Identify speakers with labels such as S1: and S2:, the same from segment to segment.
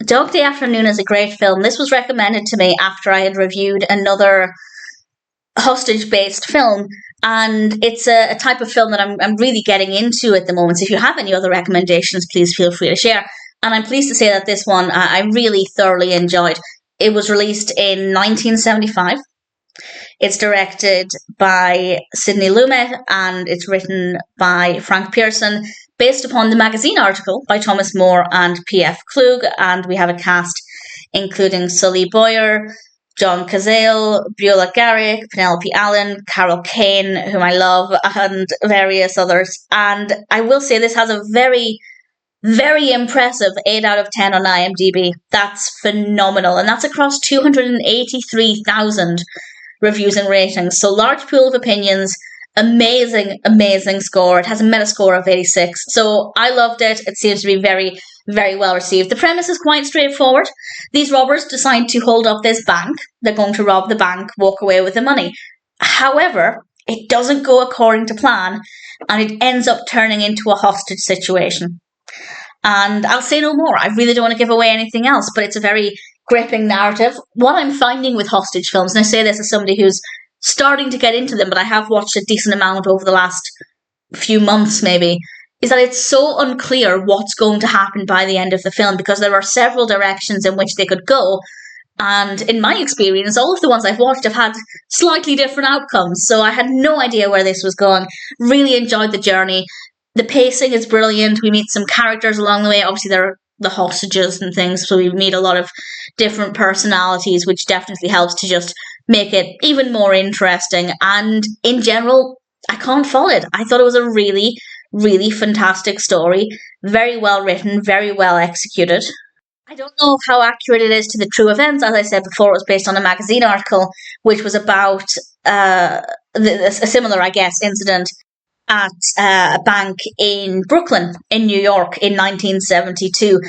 S1: Dog Day Afternoon is a great film. This was recommended to me after I had reviewed another hostage-based film, and it's a type of film that I'm really getting into at the moment. So if you have any other recommendations, please feel free to share. And I'm pleased to say that this one I really thoroughly enjoyed. It was released in 1975. It's directed by Sidney Lumet and it's written by Frank Pearson, based upon the magazine article by Thomas More and P.F. Klug. And we have a cast including Sully Boyar, John Cazale, Beulah Garrick, Penelope Allen, Carol Kane, whom I love, and various others. And I will say this has a very, very impressive 8 out of 10 on IMDb. That's phenomenal. And that's across 283,000 reviews and ratings. So large pool of opinions, amazing, amazing score. It has a Metascore of 86. So I loved it. It seems to be very, very well received. The premise is quite straightforward. These robbers decide to hold up this bank. They're going to rob the bank, walk away with the money. However, it doesn't go according to plan, and it ends up turning into a hostage situation. And I'll say no more. I really don't want to give away anything else, but it's a very gripping narrative. What I'm finding with hostage films, and I say this as somebody who's starting to get into them, but I have watched a decent amount over the last few months maybe, is that it's so unclear what's going to happen by the end of the film, because there are several directions in which they could go. And in my experience, all of the ones I've watched have had slightly different outcomes. So I had no idea where this was going. Really enjoyed the journey. The pacing is brilliant. We meet some characters along the way. Obviously, there are the hostages and things, so we meet a lot of different personalities, which definitely helps to just make it even more interesting. And in general, I can't fault it. I thought it was a really, really fantastic story. Very well written, very well executed. I don't know how accurate it is to the true events. As I said before, it was based on a magazine article, which was about a similar, I guess, incident at a bank in Brooklyn, in New York, in 1972.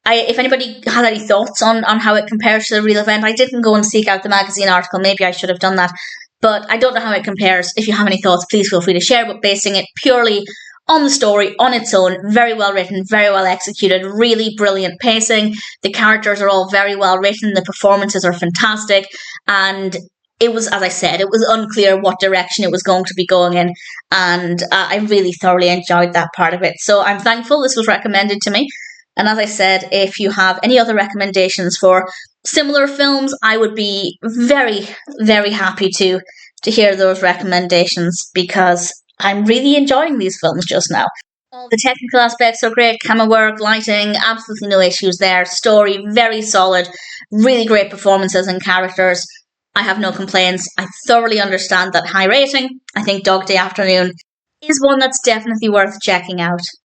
S1: If anybody had any thoughts on how it compares to the real event, I didn't go and seek out the magazine article. Maybe I should have done that. But I don't know how it compares. If you have any thoughts, please feel free to share. But basing it purely on the story, on its own, very well written, very well executed, really brilliant pacing. The characters are all very well written. The performances are fantastic. And it was, as I said, it was unclear what direction it was going to be going in. And I really thoroughly enjoyed that part of it. So I'm thankful this was recommended to me. And as I said, if you have any other recommendations for similar films, I would be very, very happy to hear those recommendations, because I'm really enjoying these films just now. All the technical aspects are great, camera work, lighting, absolutely no issues there. Story, very solid, really great performances and characters. I have no complaints. I thoroughly understand that high rating. I think Dog Day Afternoon is one that's definitely worth checking out.